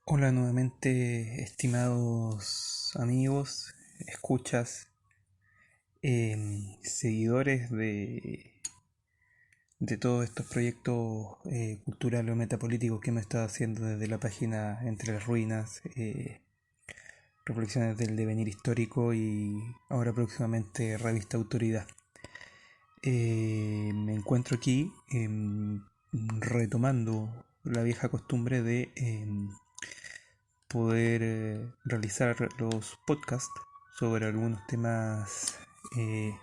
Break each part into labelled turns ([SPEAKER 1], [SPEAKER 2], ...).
[SPEAKER 1] Hola nuevamente, estimados amigos, escuchas, seguidores de todos estos proyectos culturales o metapolíticos que hemos estado haciendo desde la página Entre las Ruinas, Reflexiones del Devenir Histórico y ahora próximamente Revista Autoridad. Me encuentro aquí retomando la vieja costumbre de poder realizar los podcasts sobre algunos temas eh,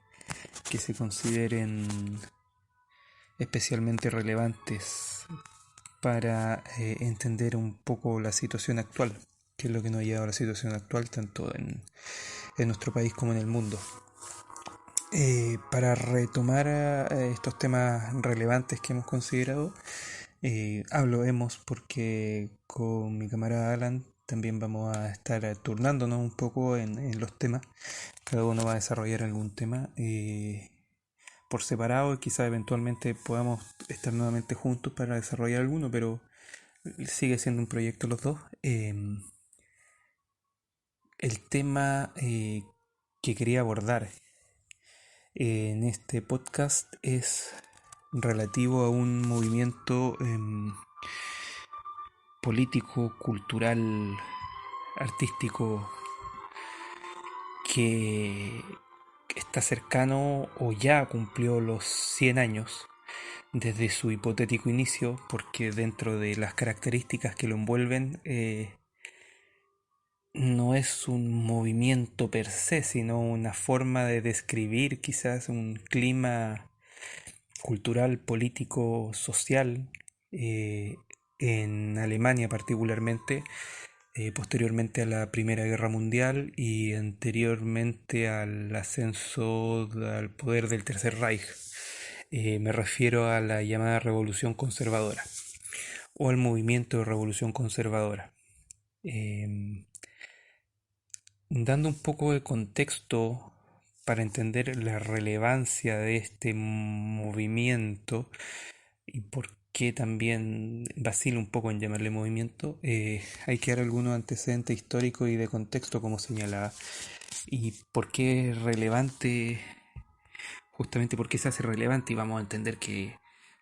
[SPEAKER 1] que se consideren especialmente relevantes para entender un poco la situación actual, que es lo que nos ha llevado a la situación actual tanto en nuestro país como en el mundo. Para retomar estos temas relevantes que hemos considerado, hablo hemos porque con mi camarada Alan también vamos a estar turnándonos un poco en los temas. Cada uno va a desarrollar algún tema por separado y quizá eventualmente podamos estar nuevamente juntos para desarrollar alguno, pero sigue siendo un proyecto los dos. El tema que quería abordar en este podcast es relativo a un movimiento político, cultural, artístico que está cercano o ya cumplió los 100 años desde su hipotético inicio, porque dentro de las características que lo envuelven no es un movimiento per se, sino una forma de describir quizás un clima cultural, político, social, eh, en Alemania particularmente, posteriormente a la Primera Guerra Mundial y anteriormente al ascenso al poder del Tercer Reich. Me refiero a la llamada Revolución Conservadora o al movimiento de Revolución Conservadora. Em, Dando un poco de contexto para entender la relevancia de este movimiento y por qué también vacilo un poco en llamarle movimiento, hay que dar algunos antecedentes históricos y de contexto, como señalaba, y por qué es relevante, justamente por qué se hace relevante, y vamos a entender que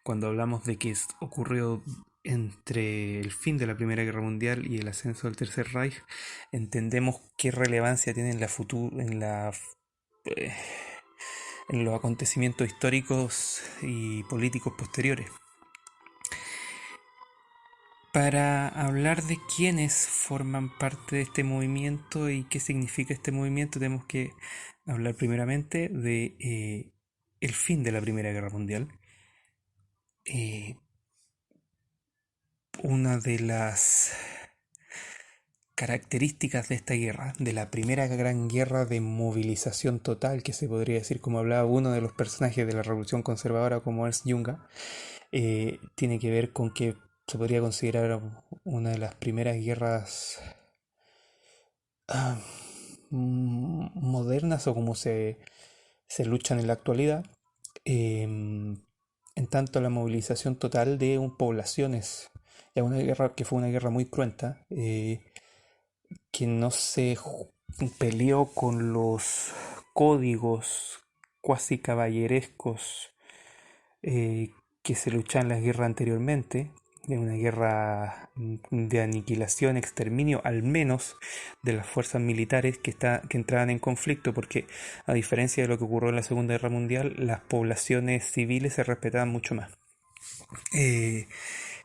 [SPEAKER 1] cuando hablamos de que ocurrió entre el fin de la Primera Guerra Mundial y el ascenso del Tercer Reich, entendemos qué relevancia tiene en la eh, en los acontecimientos históricos y políticos posteriores. Para hablar de quiénes forman parte de este movimiento y qué significa este movimiento, tenemos que hablar primeramente de el fin de la Primera Guerra Mundial. Eh, una de las características de esta guerra, de la primera gran guerra de movilización total, que se podría decir, como hablaba uno de los personajes de la Revolución Conservadora, como Ernst Junger, tiene que ver con que se podría considerar una de las primeras guerras ah, modernas o como se luchan en la actualidad, en tanto la movilización total de poblaciones. Ya una guerra que fue una guerra muy cruenta, que no se peleó con los códigos cuasi caballerescos que se luchaban en las guerras anteriormente, de una guerra de aniquilación, exterminio, al menos de las fuerzas militares que entraban en conflicto, porque a diferencia de lo que ocurrió en la Segunda Guerra Mundial, las poblaciones civiles se respetaban mucho más. Eh,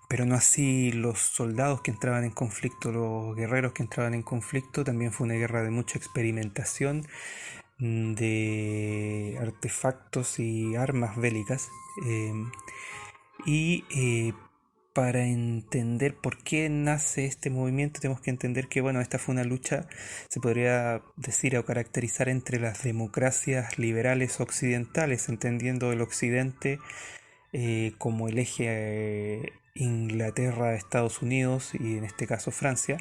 [SPEAKER 1] pero no así los soldados que entraban en conflicto, los guerreros que entraban en conflicto. También fue una guerra de mucha experimentación de artefactos y armas bélicas. eh, y para entender por qué nace este movimiento, tenemos que entender que, bueno, esta fue una lucha, se podría decir o caracterizar entre las democracias liberales occidentales, entendiendo el occidente como el eje Inglaterra, Estados Unidos y en este caso Francia,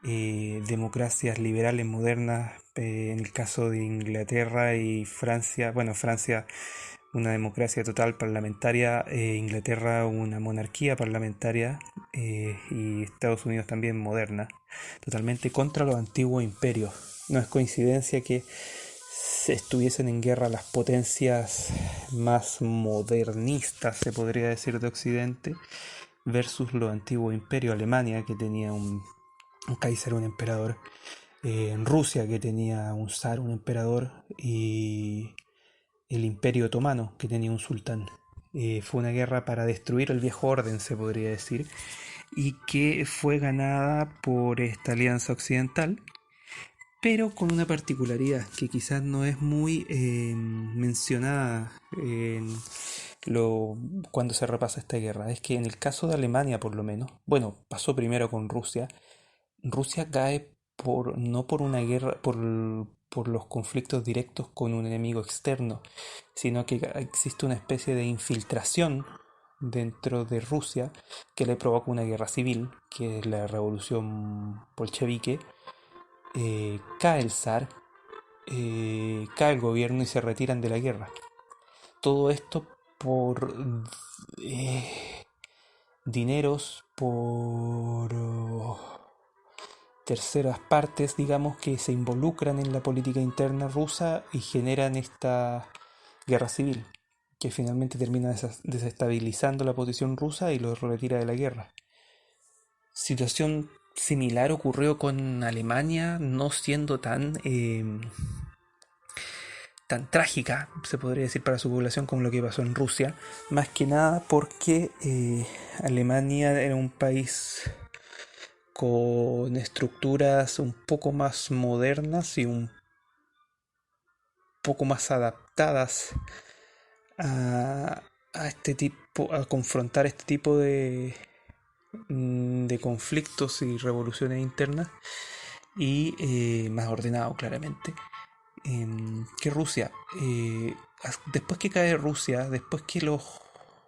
[SPEAKER 1] democracias liberales modernas, en el caso de Inglaterra y Francia, bueno, Francia una democracia total parlamentaria, Inglaterra una monarquía parlamentaria, y Estados Unidos también moderna, totalmente contra los antiguos imperios. No es coincidencia que estuviesen en guerra las potencias más modernistas, se podría decir, de Occidente, versus los antiguos imperios. Alemania, que tenía un Kaiser, un emperador, en Rusia, que tenía un zar, un emperador, y el Imperio Otomano, que tenía un sultán. Fue una guerra para destruir el viejo orden, se podría decir, y que fue ganada por esta alianza occidental, pero con una particularidad que quizás no es muy mencionada cuando se repasa esta guerra. Es que en el caso de Alemania, por lo menos, bueno, pasó primero con Rusia. Rusia cae no por una guerra, por los conflictos directos con un enemigo externo, sino que existe una especie de infiltración dentro de Rusia que le provoca una guerra civil, que es la revolución bolchevique. Cae el zar, cae el gobierno y se retiran de la guerra. Todo esto por dineros, por terceras partes, digamos, que se involucran en la política interna rusa y generan esta guerra civil, que finalmente termina desestabilizando la posición rusa y los retira de la guerra. Situación similar ocurrió con Alemania, no siendo tan trágica, se podría decir, para su población como lo que pasó en Rusia, más que nada porque Alemania era un país con estructuras un poco más modernas y un poco más adaptadas a este tipo, a confrontar este tipo de conflictos y revoluciones internas, y más ordenado claramente que Rusia. Después que cae Rusia, después que los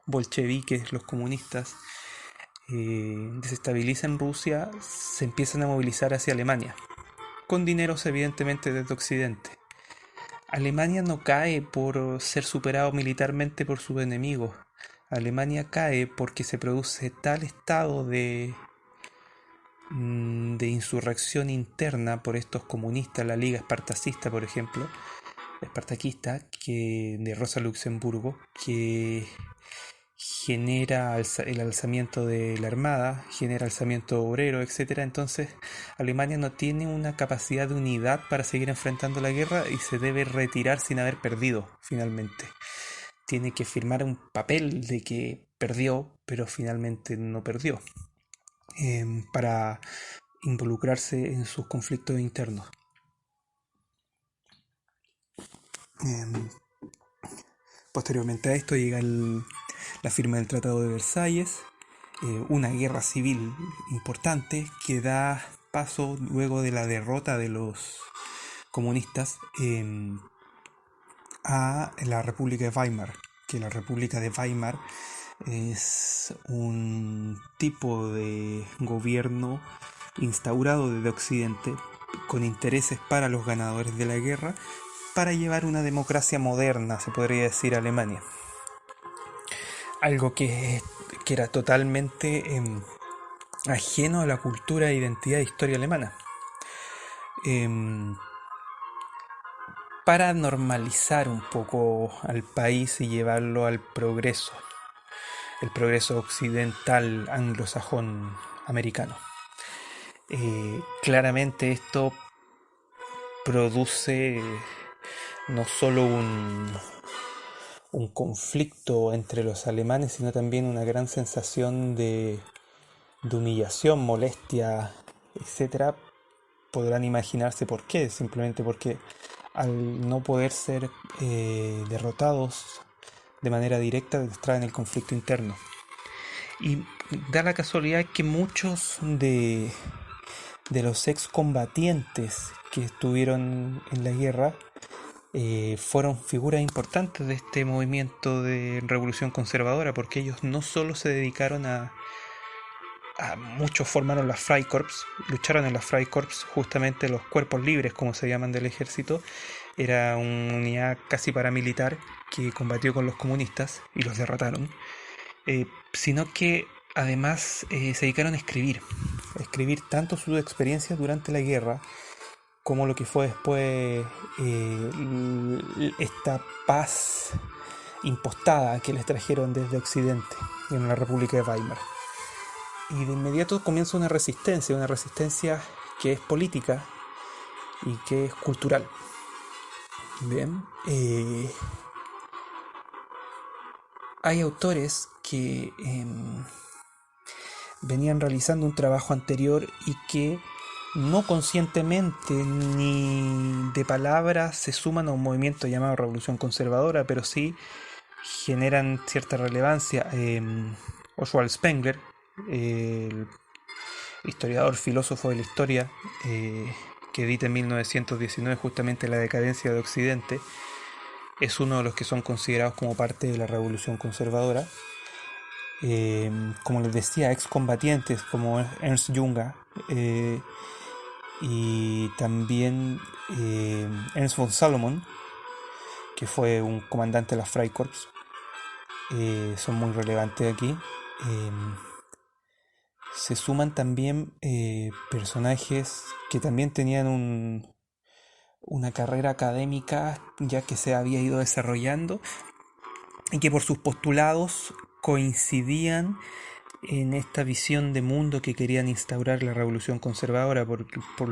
[SPEAKER 1] bolcheviques, los comunistas, desestabilizan Rusia, se empiezan a movilizar hacia Alemania, con dineros evidentemente desde Occidente. Alemania no cae por ser superado militarmente por sus enemigos. Alemania cae porque se produce tal estado de insurrección interna por estos comunistas, la Liga Espartacista, por ejemplo, espartaquista, de Rosa Luxemburgo, que genera el alzamiento de la armada, genera alzamiento obrero, etcétera. Entonces Alemania no tiene una capacidad de unidad para seguir enfrentando la guerra y se debe retirar sin haber perdido finalmente. Tiene que firmar un papel de que perdió, pero finalmente no perdió, para involucrarse en sus conflictos internos. Posteriormente a esto llega la firma del Tratado de Versalles, una guerra civil importante que da paso, luego de la derrota de los comunistas, a la República de Weimar, que la República de Weimar es un tipo de gobierno instaurado desde Occidente con intereses para los ganadores de la guerra, para llevar una democracia moderna, se podría decir, a Alemania. Algo que era totalmente ajeno a la cultura, identidad e historia alemana. Para normalizar un poco al país y llevarlo al progreso, el progreso occidental anglosajón americano. Claramente esto produce no solo un conflicto entre los alemanes, sino también una gran sensación de humillación, molestia, etcétera. Podrán imaginarse por qué, simplemente porque al no poder ser derrotados de manera directa, traen el conflicto interno. Y da la casualidad que muchos de los excombatientes que estuvieron en la guerra fueron figuras importantes de este movimiento de revolución conservadora, porque ellos no solo se dedicaron muchos formaron las Freikorps, lucharon en las Freikorps, justamente los cuerpos libres, como se llaman, del ejército. Era una unidad casi paramilitar que combatió con los comunistas y los derrotaron. Sino que además se dedicaron a escribir tanto sus experiencias durante la guerra como lo que fue después esta paz impostada que les trajeron desde Occidente en la República de Weimar. Y de inmediato comienza una resistencia que es política y que es cultural. Bien, hay autores que venían realizando un trabajo anterior y que no conscientemente ni de palabras se suman a un movimiento llamado Revolución Conservadora, pero sí generan cierta relevancia. Oswald Spengler, el historiador, filósofo de la historia, que edita en 1919 justamente La decadencia de Occidente, es uno de los que son considerados como parte de la Revolución Conservadora. Como les decía, excombatientes como Ernst Junger, y también Ernst von Salomon, que fue un comandante de la Freikorps, son muy relevantes aquí. Se suman también personajes que también tenían una carrera académica ya que se había ido desarrollando y que por sus postulados coincidían en esta visión de mundo que querían instaurar la revolución conservadora, por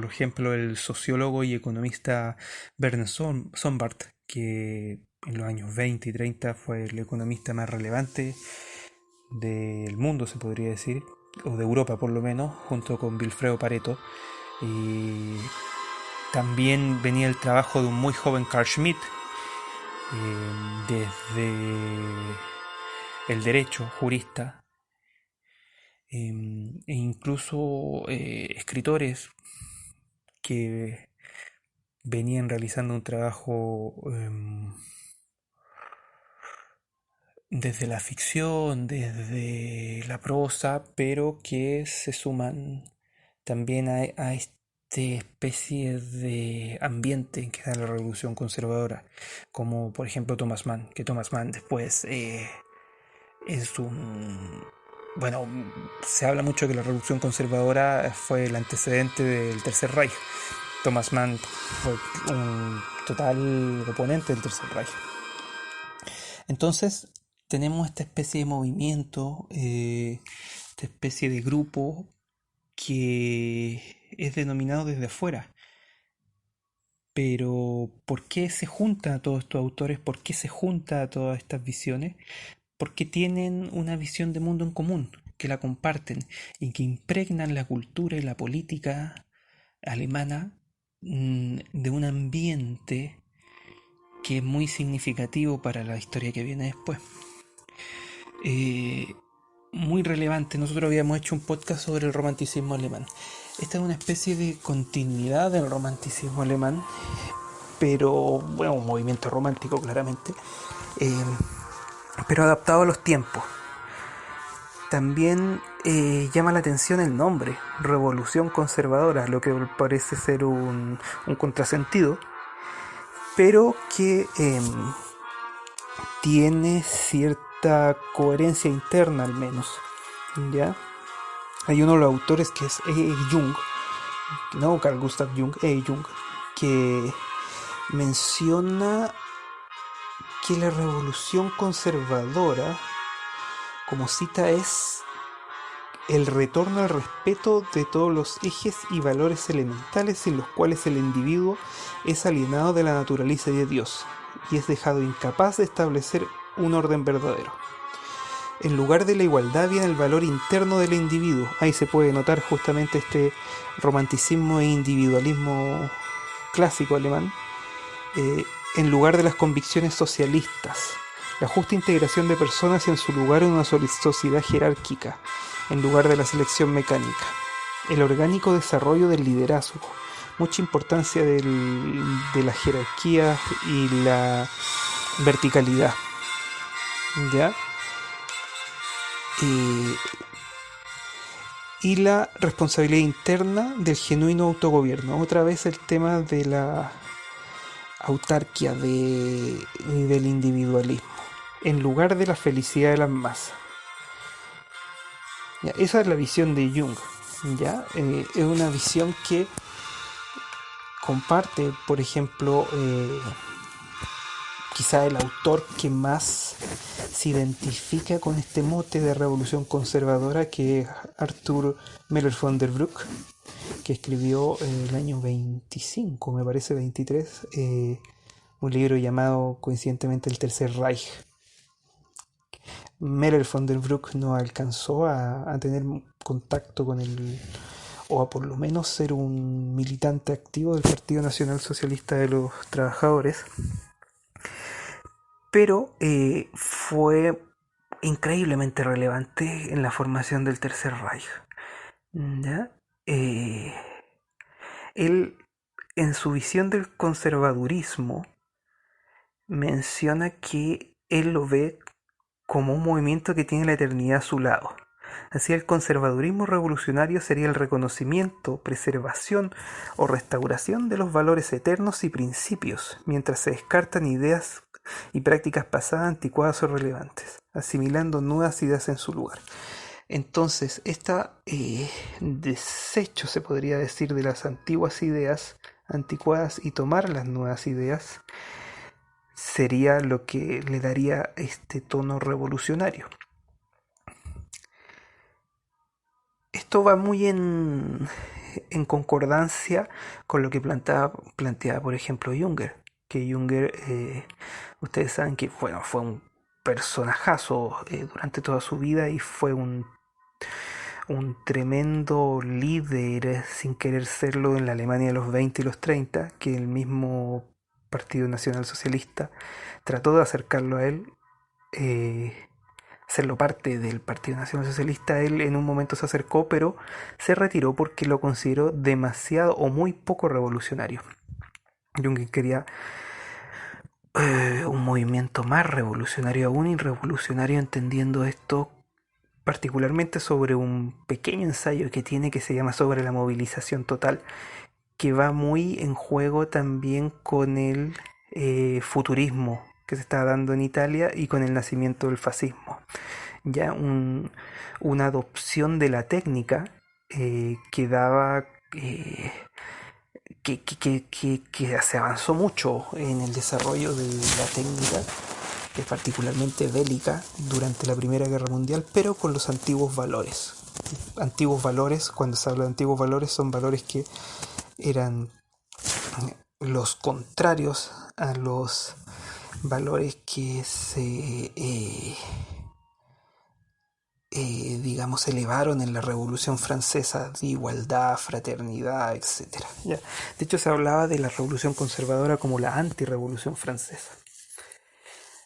[SPEAKER 1] ejemplo el sociólogo y economista Werner Sombart, que en los años 20 y 30 fue el economista más relevante del mundo, se podría decir, o de Europa por lo menos, junto con Vilfredo Pareto. Y también venía el trabajo de un muy joven Carl Schmitt, desde el derecho, jurista, e incluso escritores que venían realizando un trabajo desde la ficción, desde la prosa, pero que se suman también a esta especie de ambiente que da la revolución conservadora, como por ejemplo Thomas Mann, que Thomas Mann después es un... Bueno, se habla mucho que la revolución conservadora fue el antecedente del Tercer Reich. Thomas Mann fue un total oponente del Tercer Reich. Entonces, tenemos esta especie de movimiento, esta especie de grupo que es denominado desde afuera. Pero, ¿por qué se juntan a todos estos autores? ¿Por qué se juntan a todas estas visiones? Porque tienen una visión de mundo en común, que la comparten y que impregnan la cultura y la política alemana de un ambiente que es muy significativo para la historia que viene después. Muy relevante, nosotros habíamos hecho un podcast sobre el romanticismo alemán. Esta es una especie de continuidad del romanticismo alemán, pero bueno, un movimiento romántico claramente, pero adaptado a los tiempos. También llama la atención el nombre, Revolución Conservadora, lo que parece ser un contrasentido, pero que tiene cierta coherencia interna al menos, ¿ya? Hay uno de los autores que es E. Jung, no Carl Gustav Jung, E. Jung, que menciona que la revolución conservadora, como cita, es el retorno al respeto de todos los ejes y valores elementales en los cuales el individuo es alienado de la naturaleza y de Dios, y es dejado incapaz de establecer un orden verdadero. En lugar de la igualdad viene el valor interno del individuo. Ahí se puede notar justamente este romanticismo e individualismo clásico alemán. En lugar de las convicciones socialistas, la justa integración de personas en su lugar en una sociedad jerárquica, en lugar de la selección mecánica. El orgánico desarrollo del liderazgo, mucha importancia de la jerarquía y la verticalidad, ¿ya? Y la responsabilidad interna del genuino autogobierno. Otra vez el tema de la autarquía, del individualismo, en lugar de la felicidad de las masas. Ya, esa es la visión de Jung. ¿Ya? Es una visión que comparte, por ejemplo, quizá el autor que más se identifica con este mote de revolución conservadora, que es Arthur Meller von der Bruck, que escribió el año 25, me parece 23, un libro llamado coincidentemente El Tercer Reich. Meller von der Bruck no alcanzó a tener contacto con el, o a por lo menos ser un militante activo del Partido Nacional Socialista de los Trabajadores, pero fue increíblemente relevante en la formación del Tercer Reich. ¿Ya? Eh, él, en su visión del conservadurismo, menciona que él lo ve como un movimiento que tiene la eternidad a su lado. Así, el conservadurismo revolucionario sería el reconocimiento, preservación o restauración de los valores eternos y principios, mientras se descartan ideas y prácticas pasadas, anticuadas o relevantes, asimilando nuevas ideas en su lugar. Entonces, desecho, se podría decir, de las antiguas ideas anticuadas y tomar las nuevas ideas sería lo que le daría este tono revolucionario. Esto va muy en concordancia con lo que planteaba, por ejemplo, Junger. Que Junger, ustedes saben que bueno, fue un personajazo durante toda su vida y fue un tremendo líder, sin querer serlo, en la Alemania de los 20 y los 30, que el mismo Partido Nacional Socialista trató de acercarlo a él, hacerlo parte del Partido Nacional Socialista. Él en un momento se acercó, pero se retiró porque lo consideró demasiado o muy poco revolucionario. Jung quería un movimiento más revolucionario aún, y revolucionario entendiendo esto particularmente sobre un pequeño ensayo que tiene, que se llama Sobre la movilización total, que va muy en juego también con el futurismo que se está dando en Italia y con el nacimiento del fascismo. Ya una adopción de la técnica que daba que se avanzó mucho en el desarrollo de la técnica, particularmente bélica, durante la Primera Guerra Mundial, pero con los antiguos valores. Antiguos valores, cuando se habla de antiguos valores, son valores que eran los contrarios a los valores que se digamos, elevaron en la Revolución Francesa, de igualdad, fraternidad, etcétera. ¿Ya? De hecho, se hablaba de la Revolución Conservadora como la antirrevolución francesa.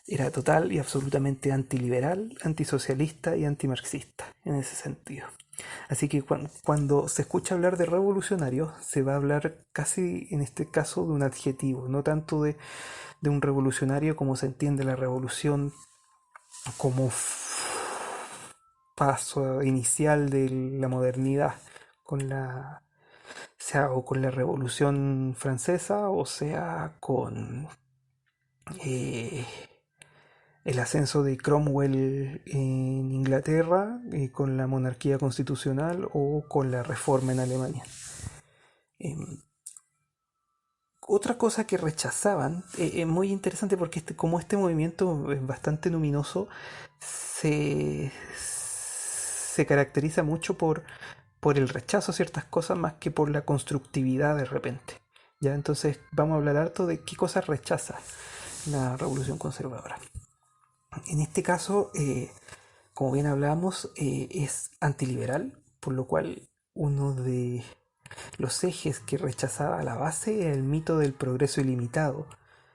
[SPEAKER 1] Era total y absolutamente antiliberal, antisocialista y antimarxista en ese sentido. Así que cuando se escucha hablar de revolucionario, se va a hablar casi en este caso de un adjetivo, no tanto de un revolucionario como se entiende la revolución como paso inicial de la modernidad, con sea o con la Revolución Francesa, o sea con eh, el ascenso de Cromwell en Inglaterra, con la monarquía constitucional, o con la reforma en Alemania. Otra cosa que rechazaban, es muy interesante porque como este movimiento es bastante luminoso, se caracteriza mucho por el rechazo a ciertas cosas más que por la constructividad de repente. ¿Ya? Entonces vamos a hablar harto de qué cosas rechaza la revolución conservadora. En este caso, como bien hablábamos, es antiliberal, por lo cual uno de los ejes que rechazaba a la base era el mito del progreso ilimitado,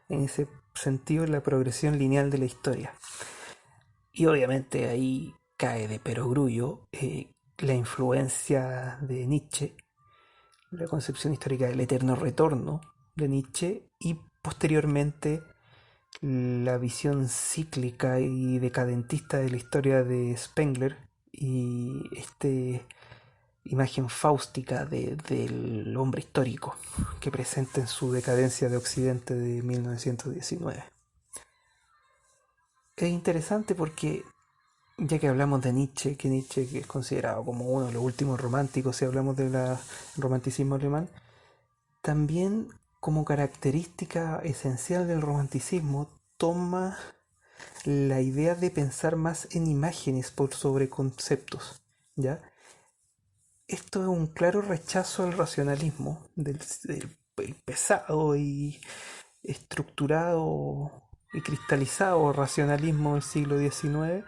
[SPEAKER 1] en ese sentido la progresión lineal de la historia. Y obviamente ahí cae de perogrullo la influencia de Nietzsche, la concepción histórica del eterno retorno de Nietzsche, y posteriormente la visión cíclica y decadentista de la historia de Spengler y imagen fáustica del hombre histórico que presenta en su Decadencia de Occidente de 1919. Es interesante porque ya que hablamos de Nietzsche, que Nietzsche que es considerado como uno de los últimos románticos, si hablamos del romanticismo alemán, también como característica esencial del romanticismo toma la idea de pensar más en imágenes por sobre conceptos, ¿ya? Esto es un claro rechazo al racionalismo, del pesado y estructurado y cristalizado racionalismo del siglo XIX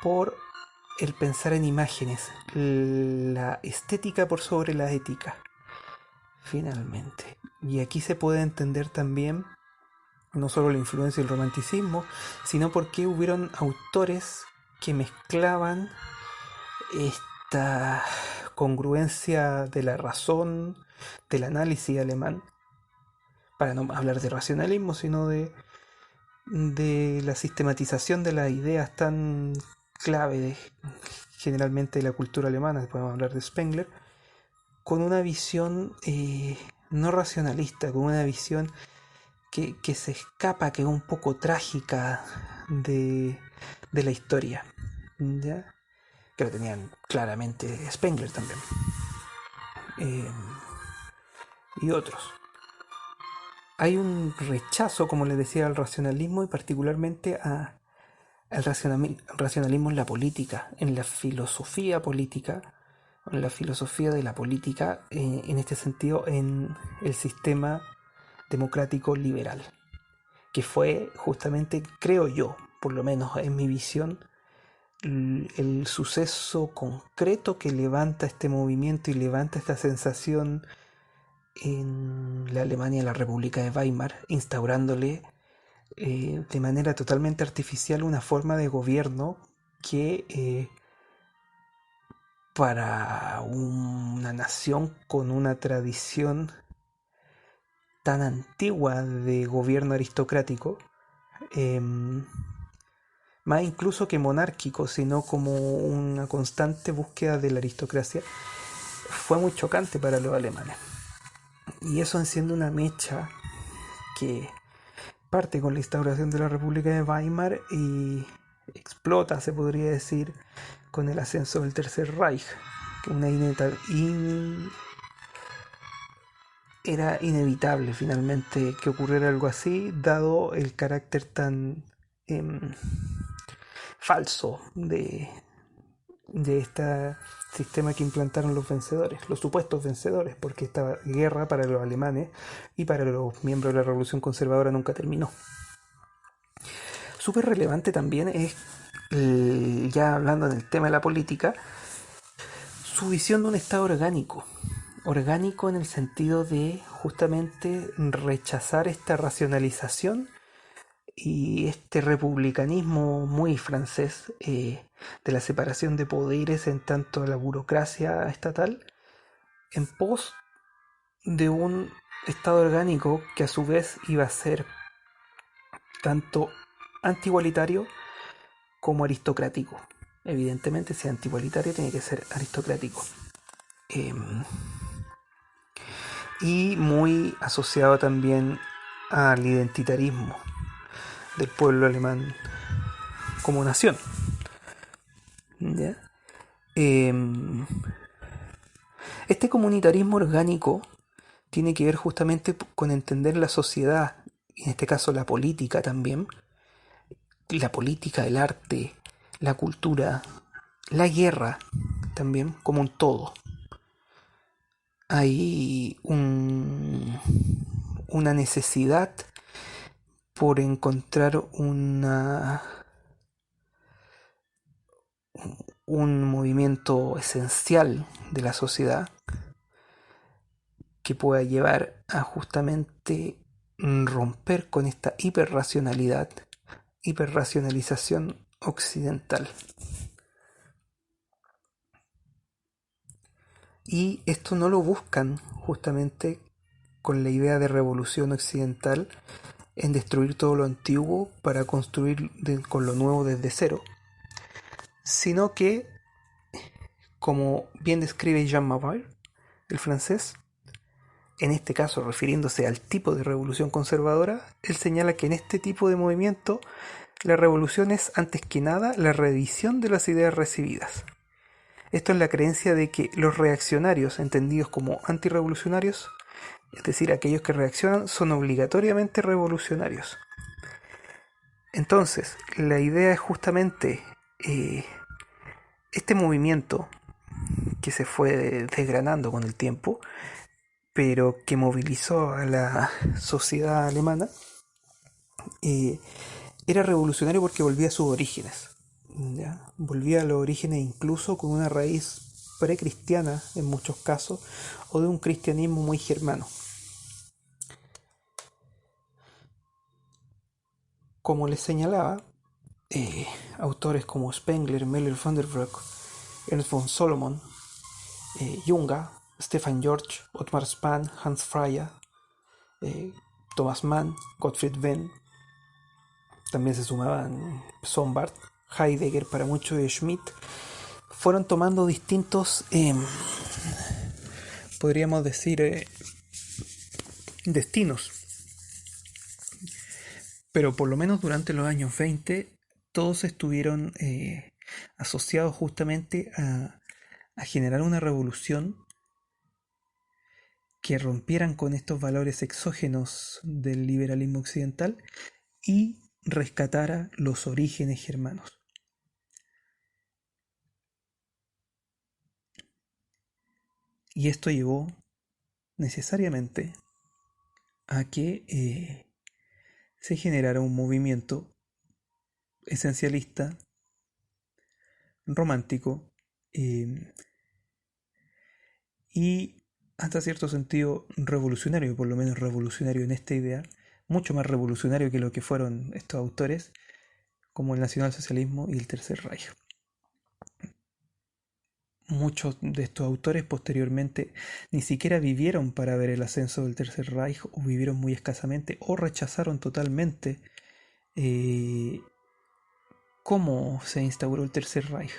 [SPEAKER 1] por el pensar en imágenes, la estética por sobre la ética, finalmente. Y aquí se puede entender también no solo la influencia del romanticismo, sino porque hubieron autores que mezclaban esta congruencia de la razón, del análisis alemán, para no hablar de racionalismo, sino de la sistematización de las ideas tan clave generalmente de la cultura alemana, podemos hablar de Spengler, con una visión no racionalista, con una visión que se escapa, que es un poco trágica de la historia, ¿ya? Que lo tenían claramente Spengler también, eh, y otros. Hay un rechazo, como les decía, al racionalismo y particularmente al racionalismo en la política, en la filosofía política, en la filosofía de la política, en este sentido, en el sistema democrático liberal, que fue justamente, creo yo, por lo menos en mi visión, el suceso concreto que levanta este movimiento y levanta esta sensación en la Alemania, la República de Weimar, instaurándole de manera totalmente artificial una forma de gobierno que para una nación con una tradición tan antigua de gobierno aristocrático, eh, más incluso que monárquico, sino como una constante búsqueda de la aristocracia, fue muy chocante para los alemanes. Y eso enciende una mecha que parte con la instauración de la República de Weimar y explota, se podría decir, con el ascenso del Tercer Reich. Una era inevitable finalmente que ocurriera algo así, dado el carácter tan falso de este sistema que implantaron los vencedores, los supuestos vencedores, porque esta guerra para los alemanes y para los miembros de la Revolución Conservadora nunca terminó. Súper relevante también es, ya hablando del tema de la política, su visión de un Estado orgánico. Orgánico en el sentido de justamente rechazar esta racionalización y este republicanismo muy francés, de la separación de poderes en tanto a la burocracia estatal, en pos de un Estado orgánico que a su vez iba a ser tanto anti-igualitario como aristocrático. Evidentemente, si es anti-igualitario, tiene que ser aristocrático. Eh, y muy asociado también al identitarismo del pueblo alemán como nación, ¿ya? Eh, este comunitarismo orgánico tiene que ver justamente con entender la sociedad, y en este caso la política también, la política, el arte, la cultura, la guerra también como un todo. Hay una necesidad por encontrar un movimiento esencial de la sociedad que pueda llevar a justamente romper con esta hiperracionalización occidental. Y esto no lo buscan justamente con la idea de revolución occidental en destruir todo lo antiguo para construir con lo nuevo desde cero, sino que, como bien describe Jean Mabir, el francés, en este caso refiriéndose al tipo de revolución conservadora, él señala que en este tipo de movimiento La revolución es, antes que nada, la reedición de las ideas recibidas. Esto es la creencia de que los reaccionarios, entendidos como antirrevolucionarios, es decir, aquellos que reaccionan, son obligatoriamente revolucionarios. Entonces, la idea es justamente este movimiento que se fue desgranando con el tiempo, pero que movilizó a la sociedad alemana, eh, era revolucionario porque volvía a sus orígenes. ¿Ya? Volvía a los orígenes incluso con una raíz precristiana en muchos casos, o de un cristianismo muy germano. Como les señalaba, autores como Spengler, Meller van der Broek, Ernst von Solomon, Junga, Stefan George, Ottmar Spann, Hans Freya, Thomas Mann, Gottfried Benn, también se sumaban Sombart, Heidegger para muchos de Schmidt, fueron tomando distintos, podríamos decir, destinos. Pero por lo menos durante los años 20, todos estuvieron asociados justamente a generar una revolución que rompieran con estos valores exógenos del liberalismo occidental y rescatara los orígenes germanos. Y esto llevó necesariamente a que se generara un movimiento esencialista, romántico y hasta cierto sentido revolucionario, por lo menos revolucionario en esta idea, mucho más revolucionario que lo que fueron estos autores, como el nacionalsocialismo y el Tercer Reich. Muchos de estos autores posteriormente ni siquiera vivieron para ver el ascenso del Tercer Reich, o vivieron muy escasamente, o rechazaron totalmente cómo se instauró el Tercer Reich.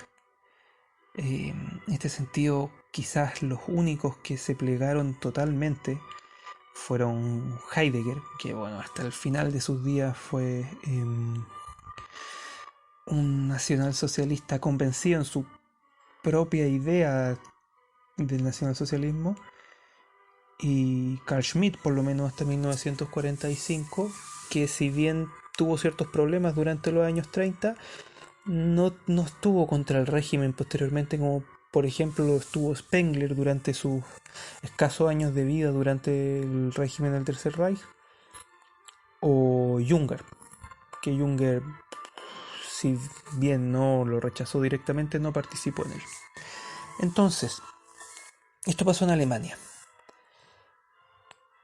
[SPEAKER 1] En este sentido, quizás los únicos que se plegaron totalmente fueron Heidegger, que bueno, hasta el final de sus días fue un nacionalsocialista convencido en su propia idea del nacionalsocialismo, y Carl Schmitt, por lo menos hasta 1945, que si bien tuvo ciertos problemas durante los años 30, no estuvo contra el régimen posteriormente, como por ejemplo lo estuvo Spengler durante sus escasos años de vida durante el régimen del Tercer Reich, o Junger, que Junger, si bien no lo rechazó directamente, no participó en él. Entonces, esto pasó en Alemania.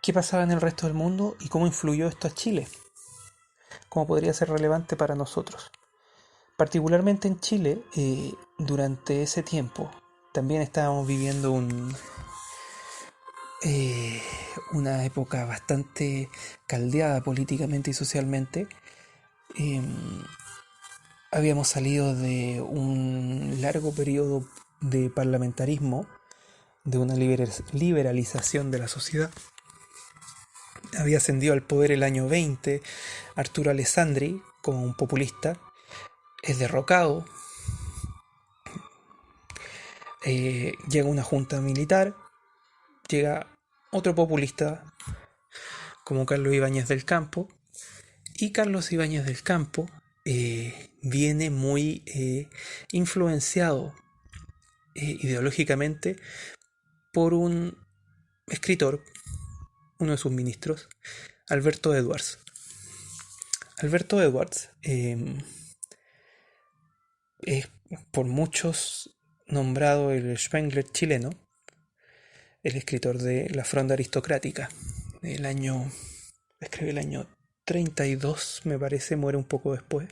[SPEAKER 1] ¿Qué pasaba en el resto del mundo y cómo influyó esto a Chile? ¿Cómo podría ser relevante para nosotros? Particularmente en Chile, durante ese tiempo, también estábamos viviendo una época bastante caldeada políticamente y socialmente. Habíamos salido de un largo periodo de parlamentarismo, de una liberalización de la sociedad. Había ascendido al poder el año 20 Arturo Alessandri como un populista. Es derrocado. Llega una junta militar. Llega otro populista como Carlos Ibáñez del Campo. Y Carlos Ibáñez del Campo viene muy influenciado ideológicamente por un escritor, uno de sus ministros, Alberto Edwards. Alberto Edwards es por muchos nombrado el Spengler chileno, el escritor de La Fronda Aristocrática. Escribe el año 32, me parece, muere un poco después.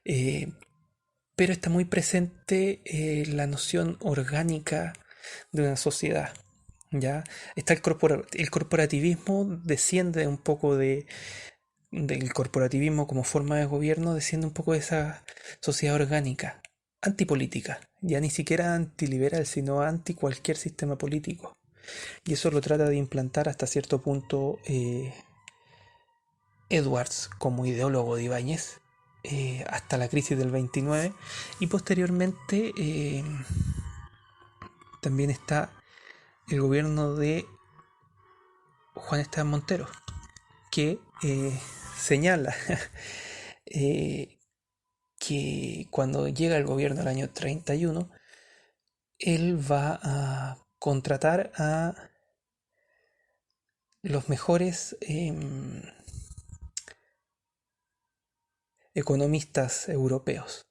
[SPEAKER 1] Pero está muy presente la noción orgánica de una sociedad. ¿Ya? Está el corporativismo, desciende un poco del corporativismo como forma de gobierno, desciende un poco de esa sociedad orgánica, antipolítica, ya ni siquiera antiliberal, sino anti cualquier sistema político. Y eso lo trata de implantar hasta cierto punto Edwards como ideólogo de Ibáñez, hasta la crisis del 29, y posteriormente también está el gobierno de Juan Esteban Montero, que señala eh, que cuando llega el gobierno el año 31, él va a contratar a los mejores economistas europeos,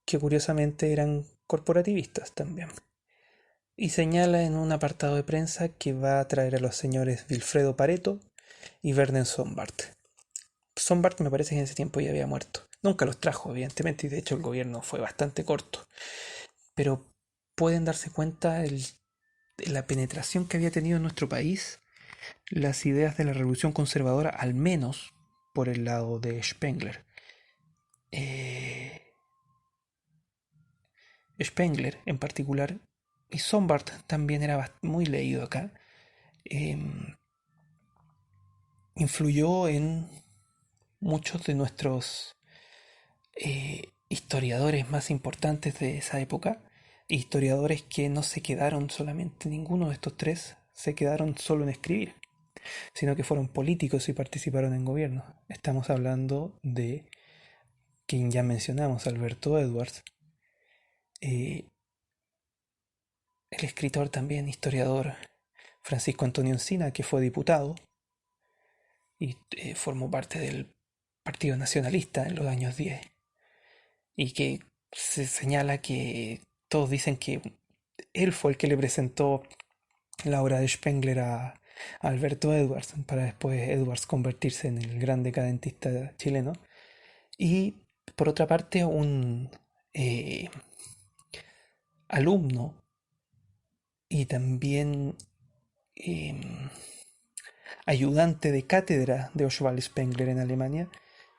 [SPEAKER 1] que curiosamente eran corporativistas también. Y señala en un apartado de prensa que va a traer a los señores Vilfredo Pareto y Werner Sombart. Sombart me parece que en ese tiempo ya había muerto. Nunca los trajo, evidentemente, y de hecho el gobierno fue bastante corto. Pero pueden darse cuenta de la penetración que había tenido en nuestro país las ideas de la revolución conservadora, al menos por el lado de Spengler. Spengler en particular, y Sombart también era muy leído acá, eh, influyó en muchos de nuestros historiadores más importantes de esa época, historiadores que no se quedaron solamente, ninguno de estos tres se quedaron solo en escribir, sino que fueron políticos y participaron en gobierno. Estamos hablando de quien ya mencionamos, Alberto Edwards, eh, el escritor también, historiador Francisco Antonio Encina, que fue diputado y formó parte del Partido Nacionalista en los años 10, y que se señala que todos dicen que él fue el que le presentó la obra de Spengler a Alberto Edwards, para después Edwards convertirse en el gran decadentista chileno. Y por otra parte, un eh, alumno y también eh, ayudante de cátedra de Oswald Spengler en Alemania,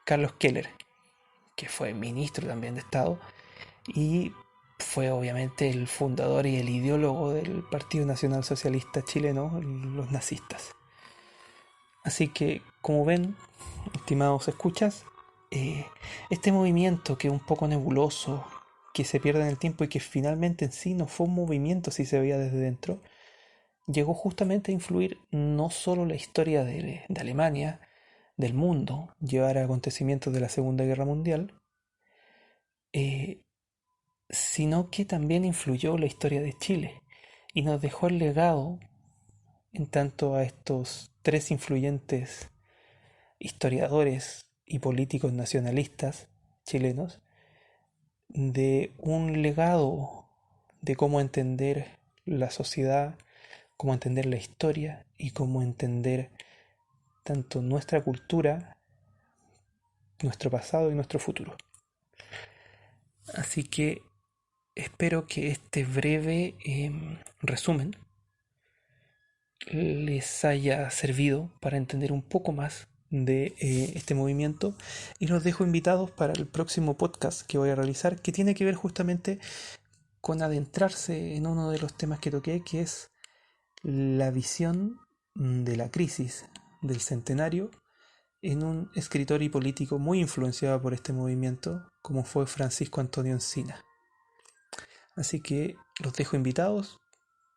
[SPEAKER 1] Carlos Keller, que fue ministro también de Estado y fue obviamente el fundador y el ideólogo del Partido Nacional Socialista chileno, los nazistas. Así que, como ven, estimados escuchas, eh, este movimiento que es un poco nebuloso, que se pierde en el tiempo y que finalmente en sí no fue un movimiento si se veía desde dentro, llegó justamente a influir no solo la historia de Alemania, del mundo, llevar a acontecimientos de la Segunda Guerra Mundial, eh, sino que también influyó la historia de Chile y nos dejó el legado en tanto a estos tres influyentes historiadores y políticos nacionalistas chilenos, de un legado de cómo entender la sociedad, cómo entender la historia y cómo entender tanto nuestra cultura, nuestro pasado y nuestro futuro. Así que espero que este breve resumen les haya servido para entender un poco más de este movimiento, y los dejo invitados para el próximo podcast que voy a realizar, que tiene que ver justamente con adentrarse en uno de los temas que toqué, que es la visión de la crisis del centenario en un escritor y político muy influenciado por este movimiento, como fue Francisco Antonio Encina. Así que los dejo invitados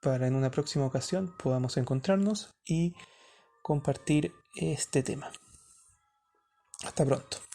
[SPEAKER 1] para en una próxima ocasión podamos encontrarnos y compartir este tema. Hasta pronto.